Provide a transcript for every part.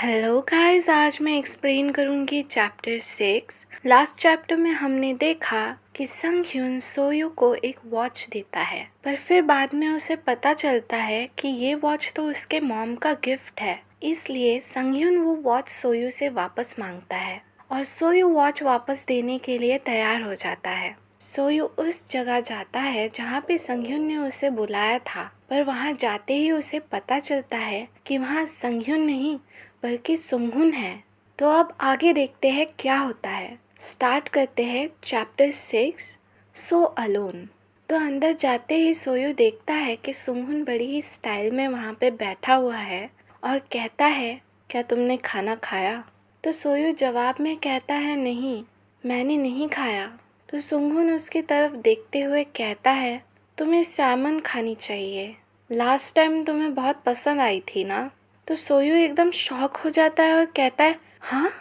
Hello guys, आज मैं explain करूंगी चैप्टर 6। लास्ट चैप्टर में हमने देखा कि संग ह्यून सोयू को एक वॉच देता है, पर फिर बाद में उसे पता चलता है कि ये वॉच तो उसके मॉम का गिफ्ट है। इसलिए संग ह्यून वो वॉच सोयू से वापस मांगता है और सोयू वॉच वापस देने के लिए तैयार हो जाता है। सोयू उस जगह जाता है जहाँ पे संगह्युन ने उसे बुलाया था, पर वहाँ जाते ही उसे पता चलता है कि वहाँ संगह्युन नहीं बल्कि सुंगहुन है। तो अब आगे देखते हैं क्या होता है। स्टार्ट करते हैं चैप्टर 6 सो अलोन। तो अंदर जाते ही सोयू देखता है कि सुंगहुन बड़ी ही स्टाइल में वहाँ पे बैठा हुआ है और कहता है, क्या तुमने खाना खाया? तो सोयू जवाब में कहता है, नहीं, मैंने नहीं खाया। तो सुंगहुन उसकी तरफ देखते हुए कहता है, तुम्हें सैमन खानी चाहिए, लास्ट टाइम तुम्हें बहुत पसंद आई थी ना। तो सोयू एकदम शॉक हो जाता है और कहता है, हाँ,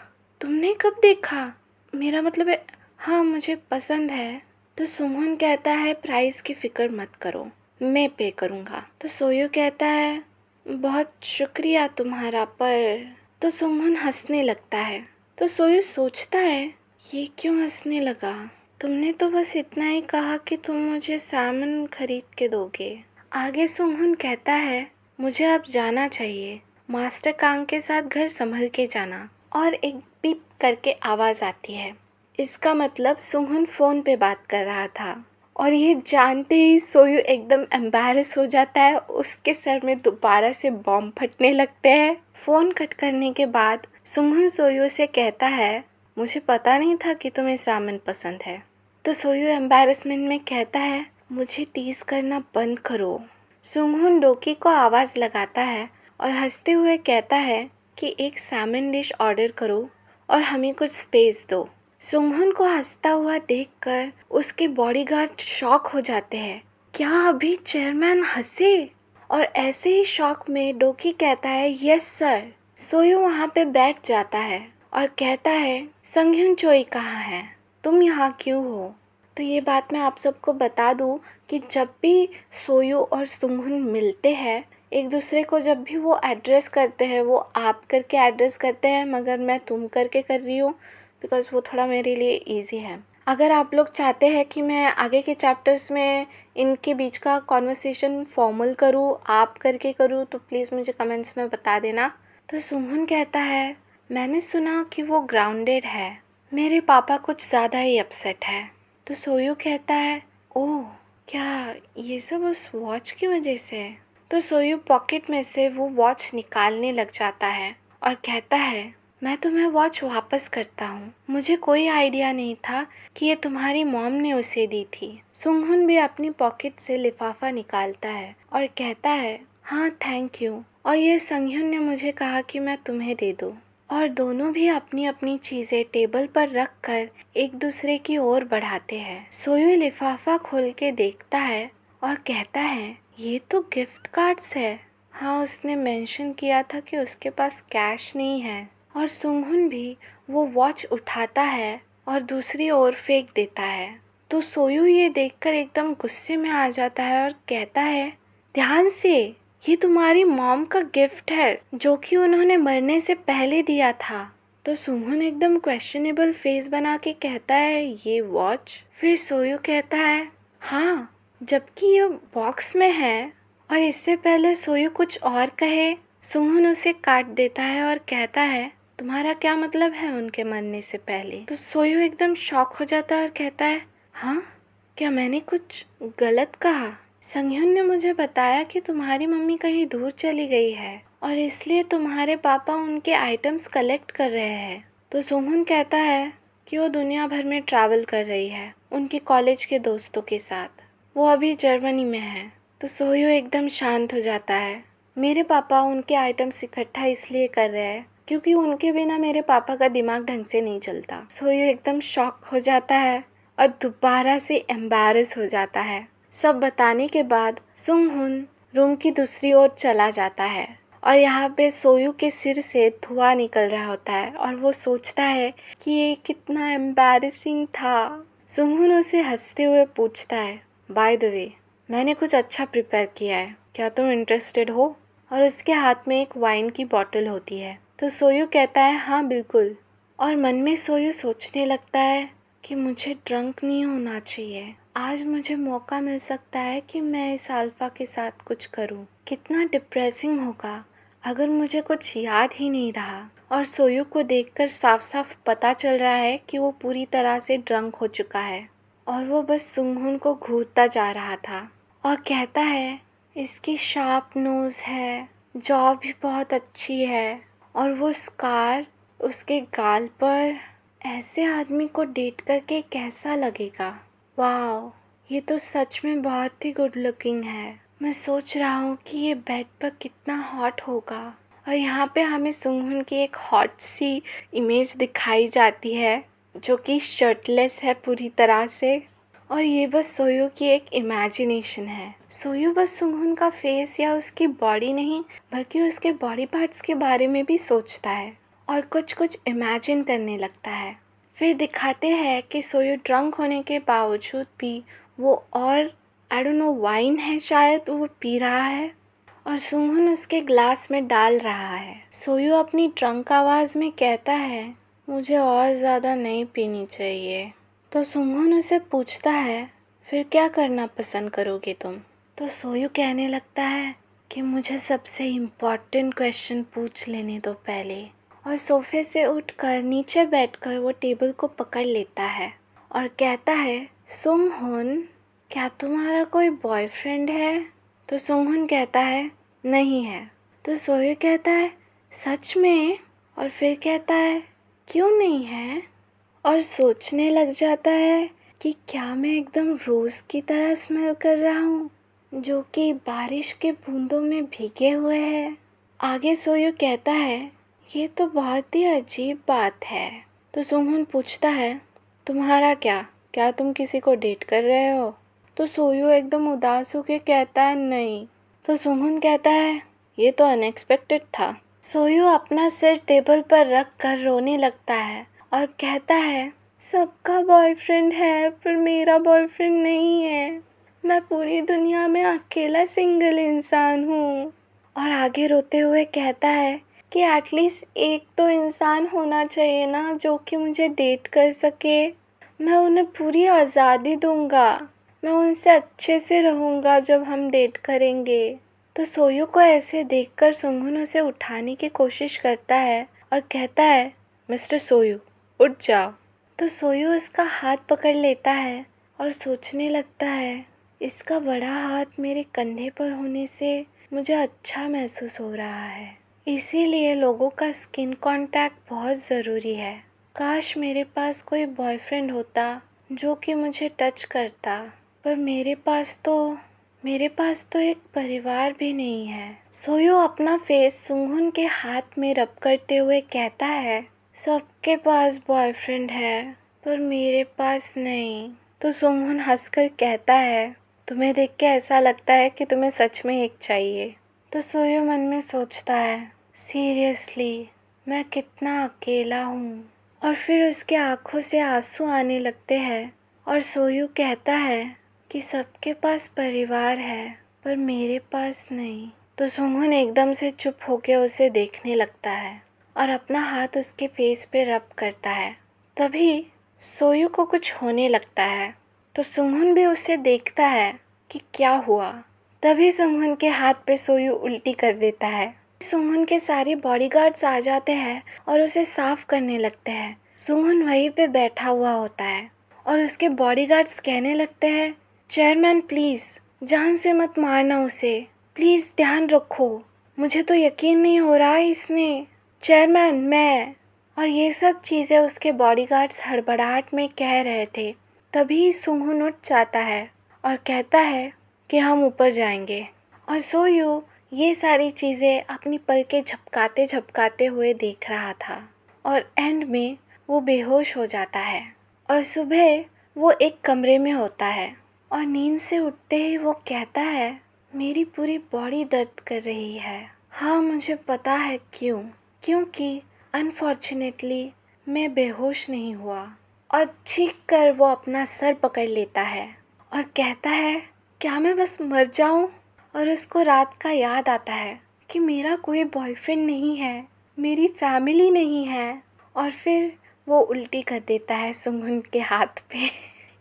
तुमने कब देखा? मेरा मतलब है, हाँ, मुझे पसंद है। तो सुंगहुन कहता है, प्राइस की फिक्र मत करो, मैं पे करूँगा। तो सोयू कहता है, बहुत शुक्रिया तुम्हारा, पर तो सुंगहुन हंसने लगता है। तो सोयू सोचता है, ये क्यों हंसने लगा? तुमने तो बस इतना ही कहा कि तुम मुझे सामान खरीद के दोगे। आगे सुंगहुन कहता है, मुझे अब जाना चाहिए, मास्टर कांग के साथ घर संभल के जाना। और एक बीप करके आवाज़ आती है। इसका मतलब सुंगहुन फ़ोन पे बात कर रहा था और ये जानते ही सोयू एकदम एम्बैरस हो जाता है। उसके सर में दोबारा से बॉम्ब फटने लगते हैं। फ़ोन कट करने के बाद सुंगहुन सोयू से कहता है, मुझे पता नहीं था कि तुम्हें सामन पसंद है। तो सोयू एम्बैरसमेंट में कहता है, मुझे टीज़ करना बंद करो। सुंगहुन डोकी को आवाज़ लगाता है और हंसते हुए कहता है कि एक सैमन डिश ऑर्डर करो और हमें कुछ स्पेस दो। सुंगहुन को हंसता हुआ देखकर उसके बॉडीगार्ड शॉक हो जाते हैं। क्या अभी चेयरमैन हंसे? और ऐसे ही शॉक में डोकी कहता है, यस सर। सोयू वहाँ पे बैठ जाता है और कहता है, संगह्युन चोई कहाँ है? तुम यहाँ क्यों हो? तो ये बात मैं आप सबको बता दूँ कि जब भी सोयू और सुंगह्युन मिलते हैं, एक दूसरे को जब भी वो एड्रेस करते हैं, वो आप करके एड्रेस करते हैं, मगर मैं तुम करके कर रही हूँ बिकॉज़ वो थोड़ा मेरे लिए इजी है। अगर आप लोग चाहते हैं कि मैं आगे के चैप्टर्स में इनके बीच का कॉन्वर्सेशन फॉर्मल करूँ, आप करके करूँ, तो प्लीज़ मुझे कमेंट्स में बता देना। तो सुंगह्युन कहता है, मैंने सुना कि वो ग्राउंडेड है, मेरे पापा कुछ ज़्यादा ही अपसेट है। तो सोयू कहता है, ओह, क्या ये सब उस वॉच की वजह से? तो सोयू पॉकेट में से वो वॉच निकालने लग जाता है और कहता है, मैं तुम्हें वॉच वापस करता हूँ, मुझे कोई आइडिया नहीं था कि ये तुम्हारी मॉम ने उसे दी थी। सुंगह्युन भी अपनी पॉकेट से लिफाफा निकालता है और कहता है, हाँ, थैंक यू, और ये संगह्युन ने मुझे कहा कि मैं तुम्हें दे दूँ। और दोनों भी अपनी अपनी चीज़ें टेबल पर रख कर एक दूसरे की ओर बढ़ाते हैं। सोयू लिफाफा खोल के देखता है और कहता है, ये तो गिफ्ट कार्ड्स है। हाँ, उसने मेंशन किया था कि उसके पास कैश नहीं है। और सुंगह्युन भी वो वॉच उठाता है और दूसरी ओर फेंक देता है। तो सोयू ये देखकर एकदम गुस्से में आ जाता है और कहता है, ध्यान से, ये तुम्हारी मॉम का गिफ्ट है जो कि उन्होंने मरने से पहले दिया था। तो सुंगह्युन एकदम क्वेश्चनेबल फेस बना के कहता है, ये वॉच? फिर सोयू कहता है, हाँ, जबकि ये बॉक्स में है। और इससे पहले सोयू कुछ और कहे, सुंगह्युन उसे काट देता है और कहता है, तुम्हारा क्या मतलब है उनके मरने से पहले? तो सोयू एकदम शॉक हो जाता है और कहता है, हाँ, क्या मैंने कुछ गलत कहा? संगह्युन ने मुझे बताया कि तुम्हारी मम्मी कहीं दूर चली गई है और इसलिए तुम्हारे पापा उनके आइटम्स कलेक्ट कर रहे हैं। तो सुंगह्युन कहता है कि वो दुनिया भर में ट्रैवल कर रही है उनके कॉलेज के दोस्तों के साथ, वो अभी जर्मनी में है। तो सोयू एकदम शांत हो जाता है। मेरे पापा उनके आइटम्स इकट्ठा इसलिए कर रहे हैं क्योंकि उनके बिना मेरे पापा का दिमाग ढंग से नहीं चलता। सोयू एकदम शॉक हो जाता है और दोबारा से एम्बैरस हो जाता है। सब बताने के बाद सुंगह्युन रूम की दूसरी ओर चला जाता है और यहाँ पे सोयू के सिर से धुआं निकल रहा होता है और वो सोचता है कि ये कितना एम्बैरसिंग था। सुंगह्युन उसे हंसते हुए पूछता है, बाय द वे, मैंने कुछ अच्छा प्रिपेयर किया है, क्या तुम इंटरेस्टेड हो? और उसके हाथ में एक वाइन की बॉटल होती है। तो सोयू कहता है हाँ बिल्कुल। और मन में सोयू सोचने लगता है कि मुझे ड्रंक नहीं होना चाहिए। आज मुझे मौका मिल सकता है कि मैं इस अल्फा के साथ कुछ करूं। कितना डिप्रेसिंग होगा अगर मुझे कुछ याद ही नहीं रहा। और सोयू को देखकर साफ साफ पता चल रहा है कि वो पूरी तरह से ड्रंक हो चुका है और वो बस सुंगहुन को घूरता जा रहा था और कहता है इसकी शार्प नोज़ है, जॉ भी बहुत अच्छी है और वो स्कार उसके गाल पर। ऐसे आदमी को डेट करके कैसा लगेगा। वाह, ये तो सच में बहुत ही गुड लुकिंग है। मैं सोच रहा हूँ कि ये बेड पर कितना हॉट होगा। और यहाँ पे हमें सुंगहुन की एक हॉट सी इमेज दिखाई जाती है जो कि शर्टलेस है पूरी तरह से। और ये बस सोयू की एक इमेजिनेशन है। सोयू बस सुंगहुन का फेस या उसकी बॉडी नहीं बल्कि उसके बॉडी पार्ट्स के बारे में भी सोचता है और कुछ कुछ इमेजिन करने लगता है। फिर दिखाते हैं कि सोयू ड्रंक होने के बावजूद भी वो और आई डोंट नो वाइन है शायद वो पी रहा है और सुंगहुन उसके ग्लास में डाल रहा है। सोयू अपनी ड्रंक आवाज़ में कहता है मुझे और ज़्यादा नहीं पीनी चाहिए। तो सुंगहुन उसे पूछता है फिर क्या करना पसंद करोगे तुम। तो सोयू कहने लगता है कि मुझे सबसे इम्पॉर्टेंट क्वेश्चन पूछ लेने दो पहले। और सोफे से उठकर नीचे बैठकर वो टेबल को पकड़ लेता है और कहता है सुंगहुन, क्या तुम्हारा कोई बॉयफ्रेंड है। तो सुंगहुन कहता है नहीं है। तो सोयू कहता है सच में। और फिर कहता है क्यों नहीं है। और सोचने लग जाता है कि क्या मैं एकदम रोज़ की तरह स्मेल कर रहा हूँ जो कि बारिश के बूंदों में भीगे हुए है। आगे सोयू कहता है ये तो बहुत ही अजीब बात है। तो सुंगहुन पूछता है तुम्हारा क्या तुम किसी को डेट कर रहे हो। तो सोयू एकदम उदास होकर कहता है नहीं। तो सुंगहुन कहता है ये तो अनएक्सपेक्टेड था। सोयू अपना सिर टेबल पर रख कर रोने लगता है और कहता है सबका बॉयफ्रेंड है पर मेरा बॉयफ्रेंड नहीं है। मैं पूरी दुनिया में अकेला सिंगल इंसान हूँ। और आगे रोते हुए कहता है कि एटलीस्ट एक तो इंसान होना चाहिए ना जो कि मुझे डेट कर सके। मैं उन्हें पूरी आज़ादी दूंगा, मैं उनसे अच्छे से रहूँगा जब हम डेट करेंगे। तो सोयू को ऐसे देखकर सुंगहुन उसे उठाने की कोशिश करता है और कहता है मिस्टर सोयू उठ जाओ। तो सोयू उसका हाथ पकड़ लेता है और सोचने लगता है इसका बड़ा हाथ मेरे कंधे पर होने से मुझे अच्छा महसूस हो रहा है, इसीलिए लोगों का स्किन कांटेक्ट बहुत ज़रूरी है। काश मेरे पास कोई बॉयफ्रेंड होता जो कि मुझे टच करता, पर मेरे पास तो एक परिवार भी नहीं है। सोयू अपना फेस सुंगहुन के हाथ में रब करते हुए कहता है सबके पास बॉयफ्रेंड है पर मेरे पास नहीं। तो सुंगहुन हंसकर कहता है तुम्हें देख के ऐसा लगता है कि तुम्हें सच में एक चाहिए। तो सोयू मन में सोचता है सीरियसली मैं कितना अकेला हूँ। और फिर उसके आंखों से आंसू आने लगते हैं और सोयू कहता है कि सबके पास परिवार है पर मेरे पास नहीं। तो सुंगहुन एकदम से चुप होकर उसे देखने लगता है और अपना हाथ उसके फेस पे रब करता है। तभी सोयू को कुछ होने लगता है तो सुंगहुन भी उसे देखता है कि क्या हुआ। तभी सुंगहुन के हाथ पे सोयू उल्टी कर देता है। सुंगहुन के सारे बॉडीगार्ड्स आ जाते हैं और उसे साफ करने लगते हैं। सुंगहुन वहीं पे बैठा हुआ होता है और उसके बॉडीगार्ड्स कहने लगते हैं चेयरमैन प्लीज़ जान से मत मारना उसे, प्लीज़ ध्यान रखो, मुझे तो यकीन नहीं हो रहा इसने, चेयरमैन मैं। और ये सब चीज़ें उसके बॉडीगार्ड्स हड़बड़ाहट में कह रहे थे। तभी सुंगहुन उठ जाता है और कहता है कि हम ऊपर जाएंगे। और सोयू ये सारी चीज़ें अपनी पलकें झपकाते झपकाते हुए देख रहा था और एंड में वो बेहोश हो जाता है। और सुबह वो एक कमरे में होता है और नींद से उठते ही वो कहता है मेरी पूरी बॉडी दर्द कर रही है। हाँ मुझे पता है क्यों, क्योंकि अनफॉर्चुनेटली मैं बेहोश नहीं हुआ। और चीख कर वो अपना सर पकड़ लेता है और कहता है क्या मैं बस मर जाऊं। और उसको रात का याद आता है कि मेरा कोई बॉयफ्रेंड नहीं है, मेरी फैमिली नहीं है। और फिर वो उल्टी कर देता है सुंगहुन के हाथ पे।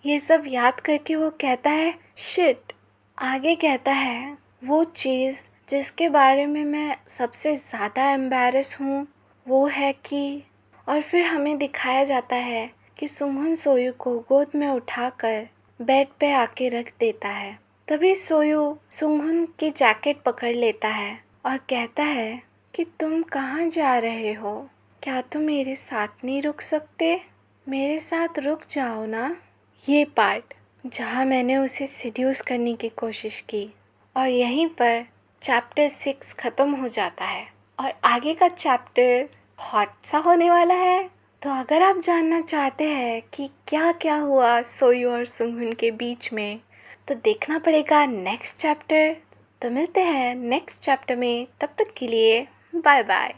ये सब याद करके वो कहता है शिट। आगे कहता है वो चीज़ जिसके बारे में मैं सबसे ज़्यादा एम्बैरस हूँ वो है कि। और फिर हमें दिखाया जाता है कि सुंगहुन सोयू को गोद में उठाकर बेड पे आके रख देता है। तभी सोयू सुंगहुन की जैकेट पकड़ लेता है और कहता है कि तुम कहाँ जा रहे हो? क्या तुम मेरे साथ नहीं रुक सकते? मेरे साथ रुक जाओ ना। ये पार्ट जहाँ मैंने उसे सिड्यूस करने की कोशिश की। और यहीं पर चैप्टर 6 ख़त्म हो जाता है और आगे का चैप्टर हॉट सा होने वाला है। तो अगर आप जानना चाहते हैं कि क्या क्या हुआ सोयू और सुंगहुन के बीच में, तो देखना पड़ेगा नेक्स्ट चैप्टर। तो मिलते हैं नेक्स्ट चैप्टर में, तब तक के लिए बाय बाय।